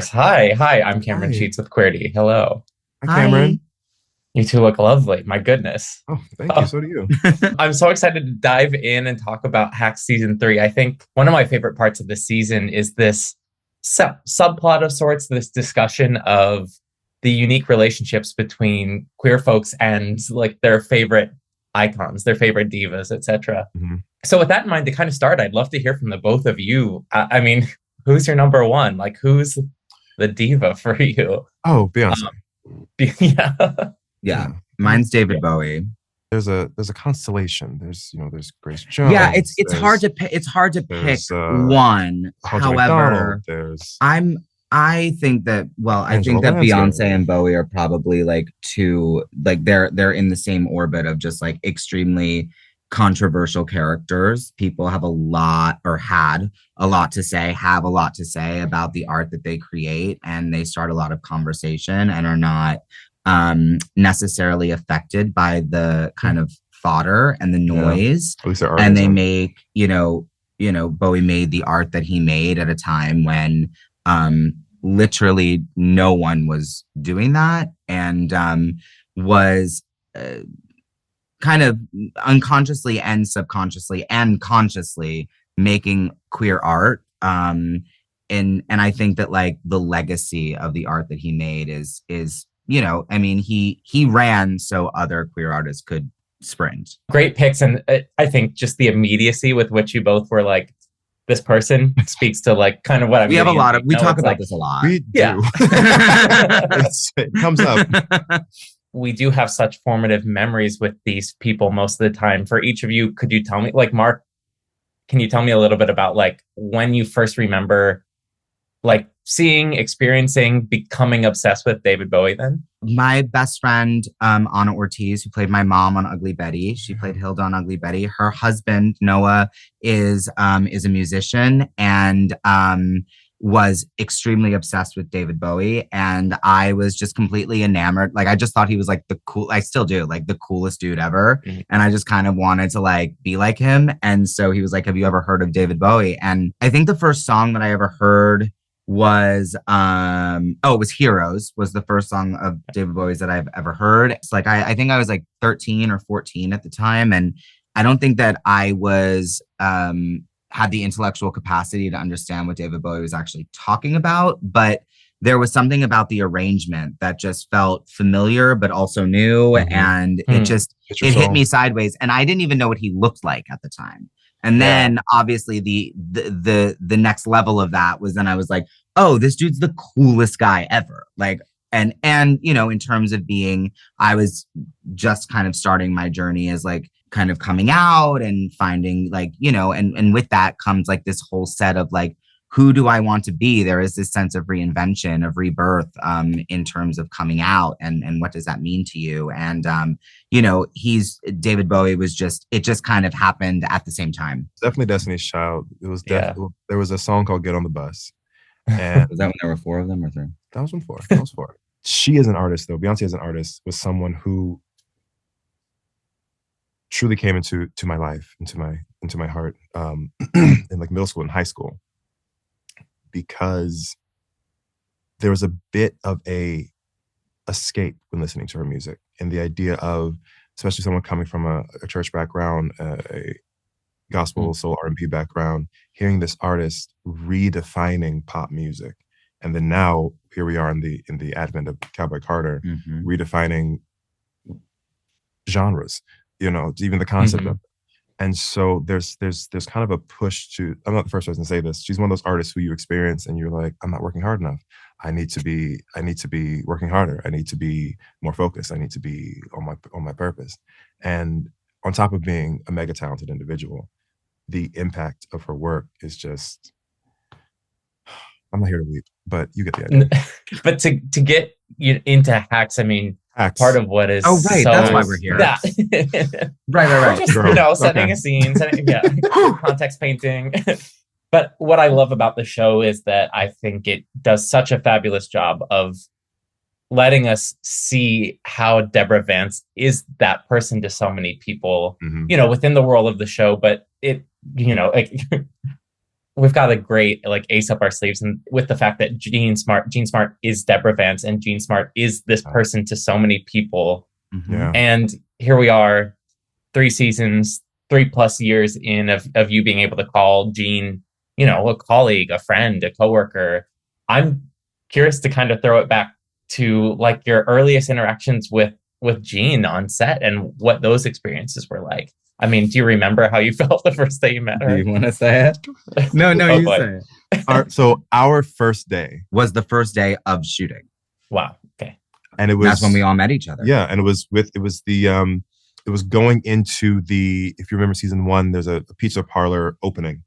Hi, I'm Cameron Hi. Sheets with Queerty. Hello. Hi, Hi. Cameron. You two look lovely. My goodness. Oh, thank you. Oh, So do you. I'm so excited to dive in and talk about Hacks season 3. I think one of my favorite parts of the season is this subplot of sorts, this discussion of the unique relationships between queer folks and like their favorite icons, their favorite divas, etc. Mhm. So with that in mind, to kind of start, I'd love to hear from the both of you. I mean, who's your number one? Like, who's the diva for you? Oh, Beyonce. Yeah. Yeah, Yeah. mine's Yeah. David Bowie. There's a constellation. There's Grace Yeah, Jones. it's hard to pick. It's hard to pick There's one. Hunter McDonald. However, There's I'm. I think that I Angela think that Lansbury. Beyonce and Bowie are probably like two. Like they're in the same orbit of just like extremely controversial characters. People have a lot or had a lot to say, have a lot to say about the art that they create, and they start a lot of conversation and are not necessarily affected by the kind of fodder and the Yeah. noise. At least their art And they isn't. make, Bowie made the art that he made at a time when literally no one was doing that, and was kind of unconsciously and subconsciously and consciously making queer art. And I think that like the legacy of the art that he made is I mean, he ran so other queer artists could sprint. Great picks. And I think just the immediacy with which you both were like, this person speaks to like kind of what I'm We have a getting lot into. of we talk It's about like, this a lot. We yeah. do. It comes up. We do have such formative memories with these people most of the time. For each of you, could you tell me, like Mark, can you tell me a little bit about like when you first remember like seeing, experiencing, becoming obsessed with David Bowie then? My best friend, Anna Ortiz, who played my mom on Ugly Betty. She played Hilda on Ugly Betty. Her husband, Noah, is a musician and was extremely obsessed with David Bowie. And I was just completely enamored. Like, I just thought he was like I still do, like the coolest dude ever. Mhm. And I just kind of wanted to like be like him. And so he was like, have you ever heard of David Bowie? And I think the first song that I ever heard was it was Heroes was the first song of David Bowie's that I've ever heard. It's like I think I was like 13 or 14 at the time, and I don't think that I was had the intellectual capacity to understand what David Bowie was actually talking about, but there was something about the arrangement that just felt familiar but also new. Mhm. And It's your it hit soul. me sideways, and I didn't even know what he looked like at the time. And Yeah. then obviously the next level of that was then I was like, oh, this dude's the coolest guy ever. Like, and in terms of being, I was just kind of starting my journey as like kind of coming out and finding like, and with that comes like this whole set of like, who do I want to be? There is this sense of reinvention, of rebirth, in terms of coming out, and what does that mean to you? And he's David Bowie was it just kind of happened at the same time. Definitely Destiny's Child. It was Yeah. There was a song called "Get on the Bus," and Was that when there were 4 of them or 3? that was one for. That was for. She as an artist, though, Beyonce as an artist was someone who truly came into my life, into my heart, in like middle school and high school, because there was a bit of a escape when listening to her music, and the idea of, especially someone coming from a church background, a gospel, soul, R&B background, hearing this artist redefining pop music, and then now here we are in the advent of Cowboy Carter, redefining genres, even the concept of it. And so there's kind of a push to, I'm not the first person to say this, she's one of those artists who you experience and you're like, I'm not working hard enough. I need to be working harder. I need to be more focused. I need to be on my purpose. And on top of being a mega talented individual, the impact of her work is just, I'm not here to weep, but you get the idea. But to get into Hacks, I mean, Hacks. part of what is right, that's why we're here. Yeah. Right. We're just, Girl. setting Okay. a scene, context painting. But what I love about the show is that I think it does such a fabulous job of letting us see how Deborah Vance is that person to so many people, Mhm. within the world of the show. But it, we've got a great like ace up our sleeves, and with the fact that Jean Smart is Deborah Vance, and Jean Smart is this person to so many people. Yeah. And here we are, 3 seasons, 3+ years in of you being able to call Jean, a colleague, a friend, a coworker. I'm curious to kind of throw it back to like your earliest interactions with Jean on set and what those experiences were like. I mean, do you remember how you felt the first day you met her? Do you want to say it? No, Oh, you boy. say it. So our first day Was the first day of shooting. Wow. Okay. and it was That's when we all met each other. Yeah, and it was going into if you remember season 1, there's a pizza parlor opening.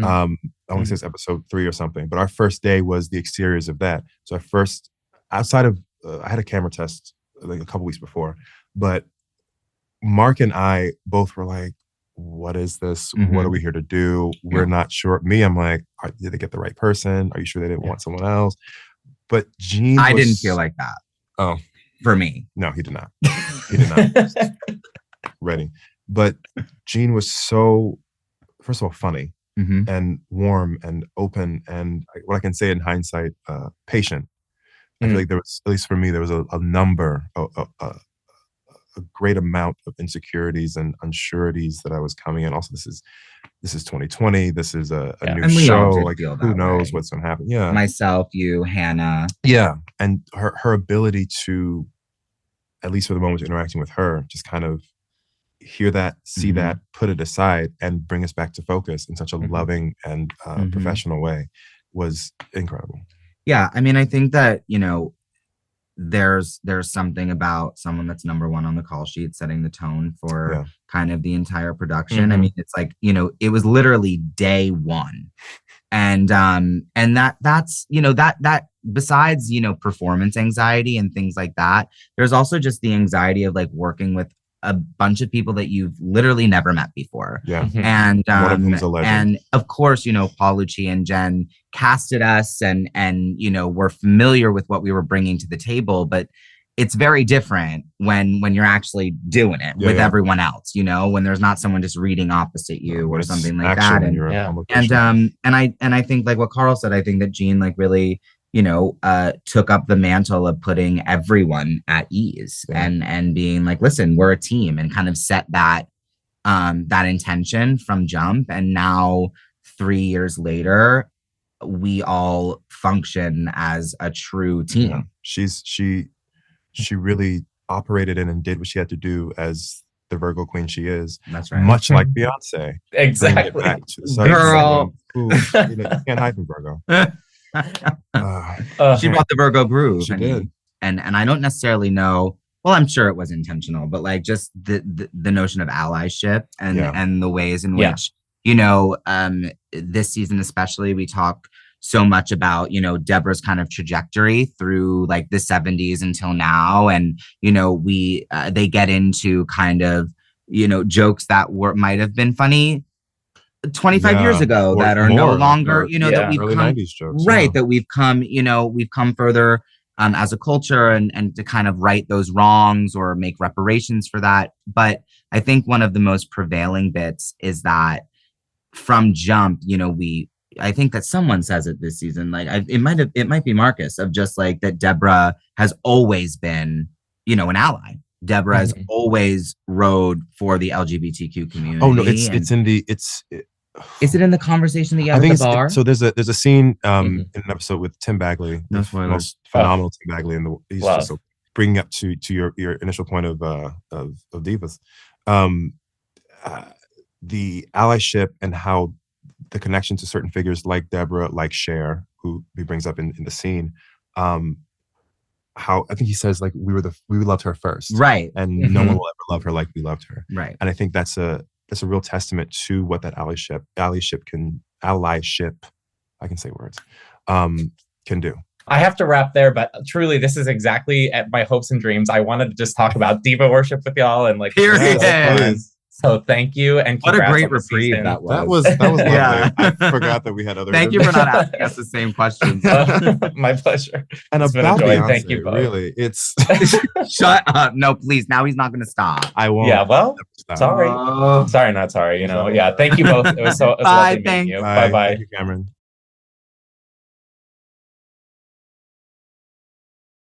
I want to say it's episode 3 or something, but our first day was the exteriors of that. So outside of I had a camera test like a couple weeks before, but Mark and I both were like, what is this? What are we here to do? We're not sure. Me, I'm like, did they get the right person? Are you sure they didn't want someone else? But Jean, I didn't feel like that. Oh, for me. No, he did not. He did not. Ready. But Jean was so, first of all, funny and warm and open, and what I can say in hindsight, patient. I feel like there was, at least for me, there was a great amount of insecurities and unsureties that I was coming in. Also, this is 2020. This is a new show. Like, who knows what's going to happen? Yeah. Myself, you, Hannah. Yeah. And her ability to, at least for the moment interacting with her, just kind of hear that, see that, put it aside, and bring us back to focus in such a loving and professional way was incredible. Yeah. I mean, I think that, there's something about someone that's number 1 on the call sheet setting the tone for kind of the entire production. I mean, it's like, it was literally day 1. And that's, that besides, performance anxiety and things like that, there's also just the anxiety of like working with a bunch of people that you've literally never met before. Yeah. And one of whom's a legend. And of course, Paul Lucci and Jen casted us and we're familiar with what we were bringing to the table, but it's very different when you're actually doing it with everyone else, when there's not someone just reading opposite you or something like that. And I think like what Carl said, I think that Jean like really took up the mantle of putting everyone at ease and being like, listen, we're a team, and kind of set that intention from jump. And now 3 years later, we all function as a true team. Yeah. She really operated in and did what she had to do as the Virgo queen she is. That's right. Much like Beyonce. Exactly. Back to the Girl. Who, you can't hide from Virgo. She brought the Virgo groove. She did. And I don't necessarily know, well, I'm sure it was intentional, but like just the notion of allyship and the ways in which, this season especially, we talk so much about, Deborah's kind of trajectory through like the 70s until now. And, they get into kind of, jokes that might have been funny 25 years ago that are no longer, that we've early come 90s jokes, that we've come further as a culture and to kind of right those wrongs or make reparations for that. But I think one of the most prevailing bits is that from jump, I think that someone says it this season, like it might be Marcus, of just like that Deborah has always been, an ally. Deborah has always rode for the LGBTQ community. Oh no, is it in the conversation that you have at the bar? So there's a scene in an episode with Tim Bagley, no the spoilers, most phenomenal Tim Bagley in the. He's just bringing up to your initial point of divas, the allyship and how the connection to certain figures like Deborah, like Cher, who he brings up in the scene. How I think he says like we loved her first, right? And no one will ever love her like we loved her, right? And I think that's a real testament to what that allyship, I can say words, can do. I have to wrap there, but truly, this is exactly at my hopes and dreams. I wanted to just talk about diva worship with y'all and like So thank you, and What a congrats great on the reprieve season. that was. That was lovely. Yeah. I forgot that we had other. Thank you for not asking us the same questions. My pleasure. And It's been a about joy. Beyonce, Thank you both. really, it's. Shut up. No, please. Now he's not going to stop. I won't. Yeah, well, Stop. sorry. Oh. Sorry, not sorry. Yeah, thank you both. It was Bye, lovely meeting thanks. you. Bye. Bye-bye. Thank you, Cameron.